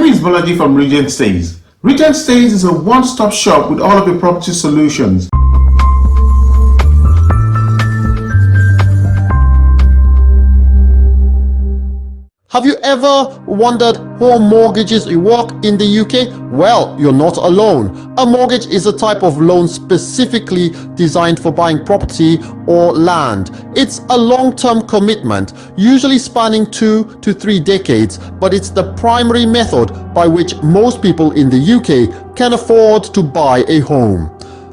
name is Bolaji from Regent Stays. Regent Stays is a one-stop shop with all of your property solutions. Have you ever wondered how mortgages work in the UK? Well, you're not alone. A mortgage is a type of loan specifically designed for buying property or land. It's a long-term commitment, usually spanning 2 to 3 decades, but it's the primary method by which most people in the UK can afford to buy a home.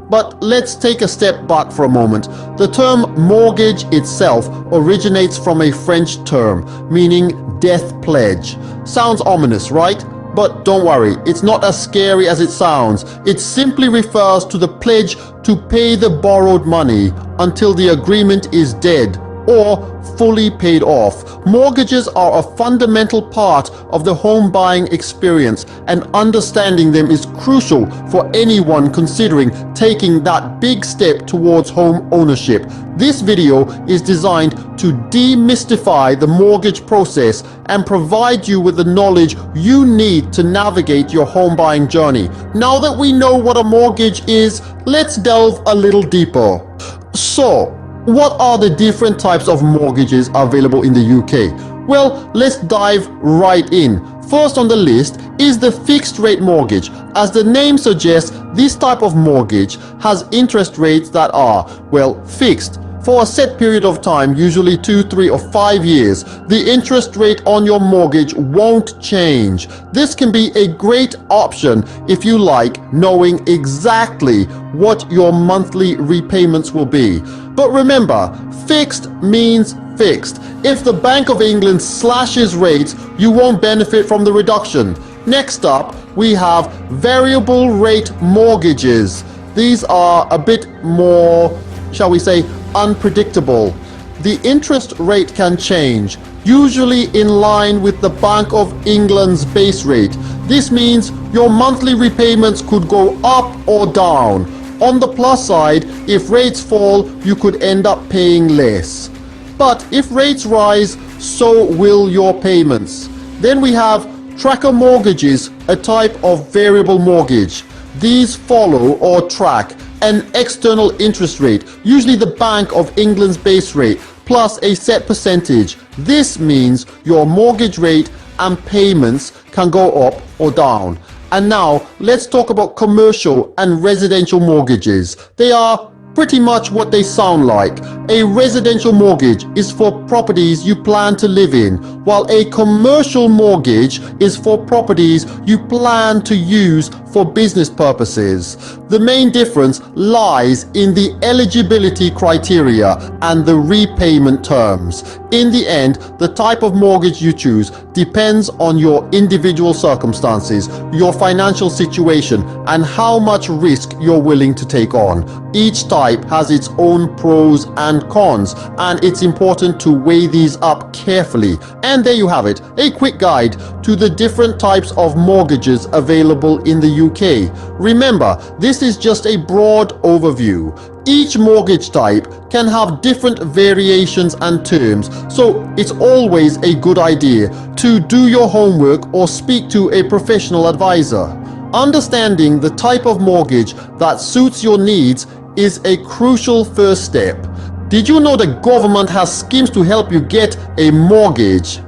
But let's take a step back for a moment. The term mortgage itself originates from a French term meaning death pledge. Sounds ominous, right? But don't worry, it's not as scary as it sounds. It simply refers to the pledge to pay the borrowed money until the agreement is dead or fully paid off. Mortgages are a fundamental part of the home buying experience, and understanding them is crucial for anyone considering taking that big step towards home ownership. This video is designed to demystify the mortgage process and provide you with the knowledge you need to navigate your home buying journey. Now that we know what a mortgage is, let's delve a little deeper. So, what are the different types of mortgages available in the UK? Well, let's dive right in. First on the list is the fixed rate mortgage. As the name suggests, this type of mortgage has interest rates that are, well, fixed for a set period of time, usually 2, 3 or 5 years. The interest rate on your mortgage won't change. This can be a great option if you like knowing exactly what your monthly repayments will be. But remember, fixed means fixed. If the Bank of England slashes rates, you won't benefit from the reduction. Next up, we have variable rate mortgages. These are a bit more, shall we say, unpredictable. The interest rate can change, usually in line with the Bank of England's base rate. This means your monthly repayments could go up or down. On the plus side, if rates fall, you could end up paying less. But if rates rise, so will your payments. Then we have tracker mortgages, a type of variable mortgage. These follow or track an external interest rate, usually the Bank of England's base rate, plus a set percentage. This means your mortgage rate and payments can go up or down. And now let's talk about commercial and residential mortgages. They are pretty much what they sound like. A residential mortgage is for properties you plan to live in, while a commercial mortgage is for properties you plan to use for business purposes. The main difference lies in the eligibility criteria and the repayment terms. In the end, the type of mortgage you choose depends on your individual circumstances, your financial situation, and how much risk you're willing to take on. Each type has its own pros and cons, and it's important to weigh these up carefully. And there you have it, a quick guide to the different types of mortgages available in the UK. Remember, this is just a broad overview. Each mortgage type can have different variations and terms, so it's always a good idea to do your homework or speak to a professional advisor. Understanding the type of mortgage that suits your needs is a crucial first step. Did you know the government has schemes to help you get a mortgage?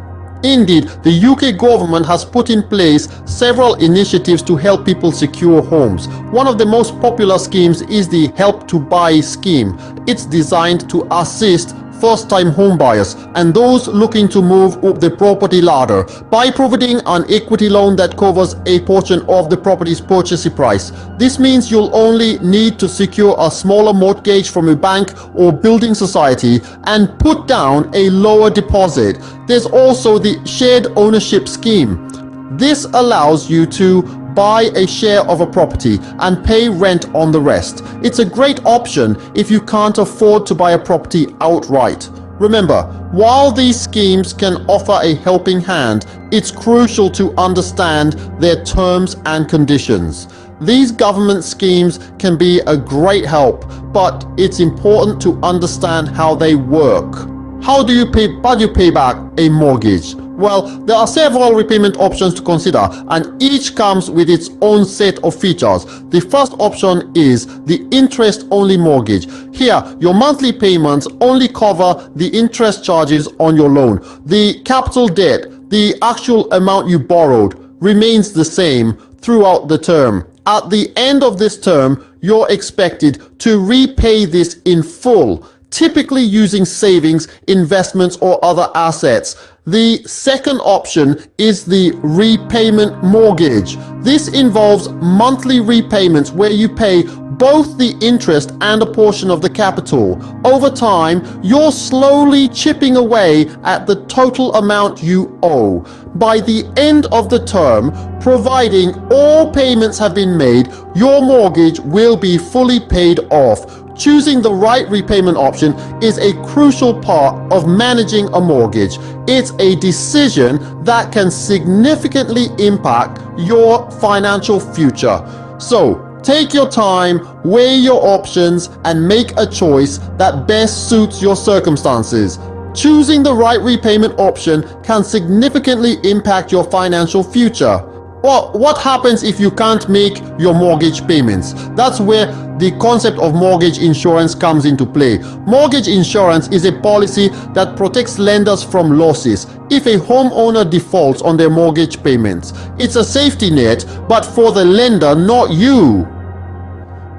Indeed, the UK government has put in place several initiatives to help people secure homes. One of the most popular schemes is the Help to Buy scheme. It's designed to assist first-time home buyers and those looking to move up the property ladder by providing an equity loan that covers a portion of the property's purchase price. This means you'll only need to secure a smaller mortgage from a bank or building society and put down a lower deposit. There's also the shared ownership scheme. This allows you to buy a share of a property and pay rent on the rest. It's a great option if you can't afford to buy a property outright. Remember, while these schemes can offer a helping hand, it's crucial to understand their terms and conditions. These government schemes can be a great help, but it's important to understand how they work. How do you pay back a mortgage? Well, there are several repayment options to consider, and each comes with its own set of features. The first option is the interest-only mortgage. Here, your monthly payments only cover the interest charges on your loan. The capital debt, the actual amount you borrowed, remains the same throughout the term. At the end of this term, you're expected to repay this in full, typically using savings, investments, or other assets. The second option is the repayment mortgage. This involves monthly repayments where you pay both the interest and a portion of the capital. Over time, you're slowly chipping away at the total amount you owe. By the end of the term, providing all payments have been made, your mortgage will be fully paid off. Choosing the right repayment option is a crucial part of managing a mortgage. It's a decision that can significantly impact your financial future. So, take your time, weigh your options, and make a choice that best suits your circumstances. Choosing the right repayment option can significantly impact your financial future. Well, what happens if you can't make your mortgage payments? That's where the concept of mortgage insurance comes into play. Mortgage insurance is a policy that protects lenders from losses if a homeowner defaults on their mortgage payments. It's a safety net, but for the lender, not you.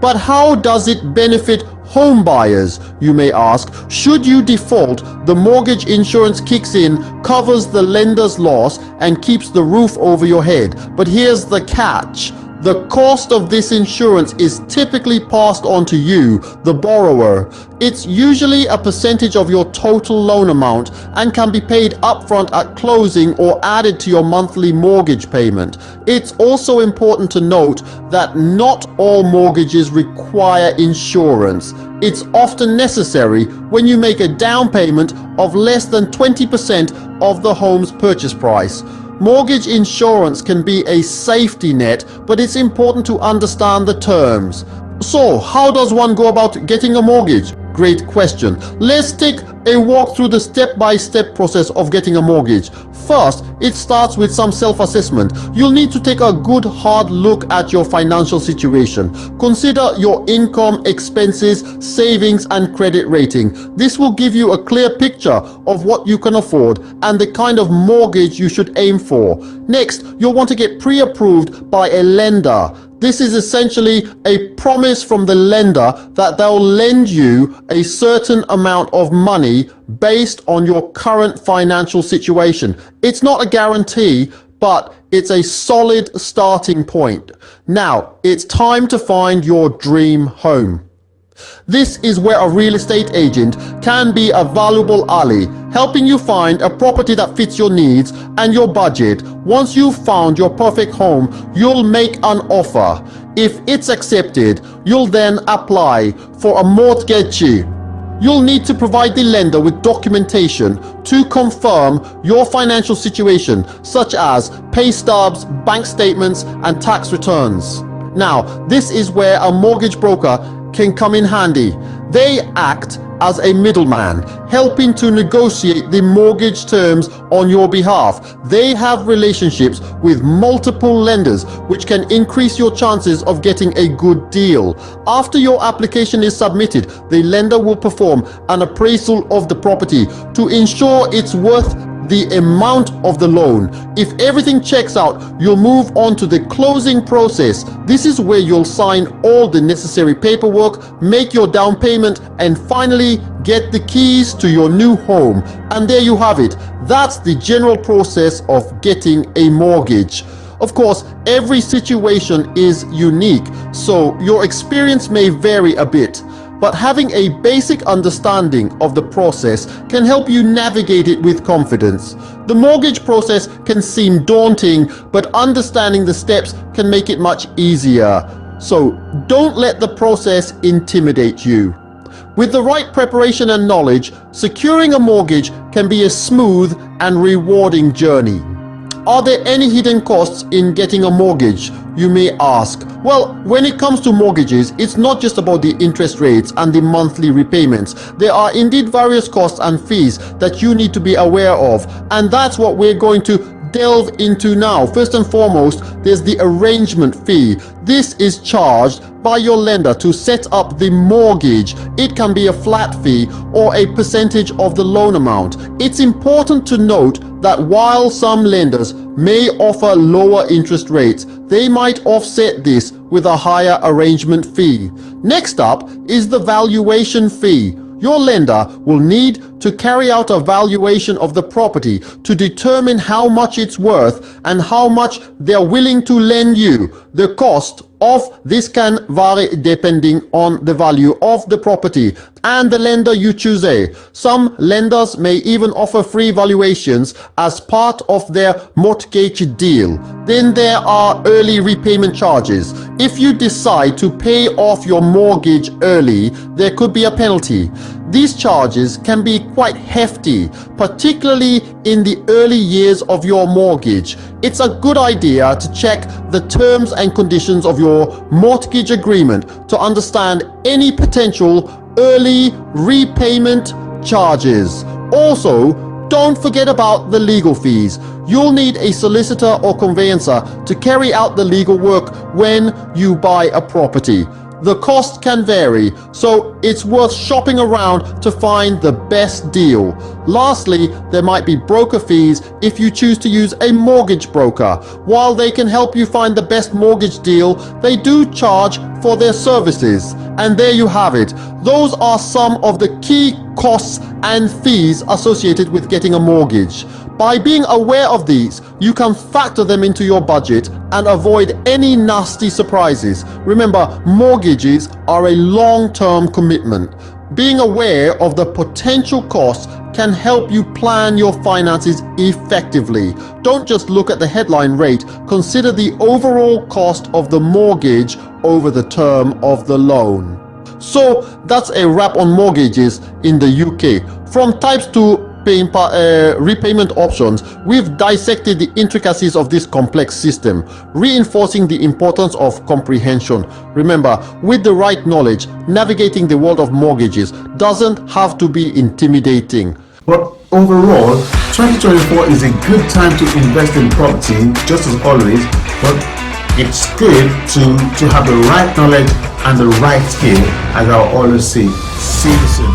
But how does it benefit home buyers, you may ask? Should you default, the mortgage insurance kicks in, covers the lender's loss, and keeps the roof over your head. But here's the catch. The cost of this insurance is typically passed on to you, the borrower. It's usually a percentage of your total loan amount and can be paid upfront at closing or added to your monthly mortgage payment. It's also important to note that not all mortgages require insurance. It's often necessary when you make a down payment of less than 20% of the home's purchase price. Mortgage insurance can be a safety net, but it's important to understand the terms. So, how does one go about getting a mortgage? Great question. Let's take a walk through the step-by-step process of getting a mortgage. First, it starts with some self-assessment. You'll need to take a good hard look at your financial situation. Consider your income, expenses, savings, and credit rating. This will give you a clear picture of what you can afford and the kind of mortgage you should aim for. Next, you'll want to get pre-approved by a lender. This is essentially a promise from the lender that they'll lend you a certain amount of money based on your current financial situation. It's not a guarantee, but it's a solid starting point. Now, it's time to find your dream home. This is where a real estate agent can be a valuable ally, helping you find a property that fits your needs and your budget. Once you've found your perfect home, you'll make an offer. If it's accepted, you'll then apply for a mortgage. You'll need to provide the lender with documentation to confirm your financial situation, such as pay stubs, bank statements, and tax returns. Now, this is where a mortgage broker can come in handy. They act as a middleman, helping to negotiate the mortgage terms on your behalf. They have relationships with multiple lenders, which can increase your chances of getting a good deal. After your application is submitted, the lender will perform an appraisal of the property to ensure it's worth the amount of the loan. If everything checks out, you'll move on to the closing process. This is where you'll sign all the necessary paperwork, make your down payment, and finally get the keys to your new home. And there you have it. That's the general process of getting a mortgage. Of course, every situation is unique, so your experience may vary a bit. But having a basic understanding of the process can help you navigate it with confidence. The mortgage process can seem daunting, but understanding the steps can make it much easier. So don't let the process intimidate you. With the right preparation and knowledge, securing a mortgage can be a smooth and rewarding journey. Are there any hidden costs in getting a mortgage, you may ask? Well, when it comes to mortgages, it's not just about the interest rates and the monthly repayments. There are indeed various costs and fees that you need to be aware of, and that's what we're going to delve into now. First and foremost, there's the arrangement fee. This is charged by your lender to set up the mortgage. It can be a flat fee or a percentage of the loan amount. It's important to note that while some lenders may offer lower interest rates, they might offset this with a higher arrangement fee. Next up is the valuation fee. Your lender will need to carry out a valuation of the property to determine how much it's worth and how much they're willing to lend you. The cost of this can vary depending on the value of the property and the lender you choose. Some lenders may even offer free valuations as part of their mortgage deal. Then there are early repayment charges. If you decide to pay off your mortgage early, there could be a penalty. These charges can be quite hefty, particularly in the early years of your mortgage. It's a good idea to check the terms and conditions of your mortgage agreement to understand any potential early repayment charges. Also, don't forget about the legal fees. You'll need a solicitor or conveyancer to carry out the legal work when you buy a property. The cost can vary, so it's worth shopping around to find the best deal. Lastly, there might be broker fees if you choose to use a mortgage broker. While they can help you find the best mortgage deal, they do charge for their services. And there you have it. Those are some of the key costs and fees associated with getting a mortgage. By being aware of these, you can factor them into your budget and avoid any nasty surprises. Remember, mortgages are a long-term commitment. Being aware of the potential costs can help you plan your finances effectively. Don't just look at the headline rate, consider the overall cost of the mortgage over the term of the loan. So that's a wrap on mortgages in the UK. From types to repayment options, we've dissected the intricacies of this complex system, reinforcing the importance of comprehension. Remember, with the right knowledge, navigating the world of mortgages doesn't have to be intimidating. But overall, 2024 is a good time to invest in property, just as always, but it's good to have the right knowledge and the right skill, as I always say. See you soon.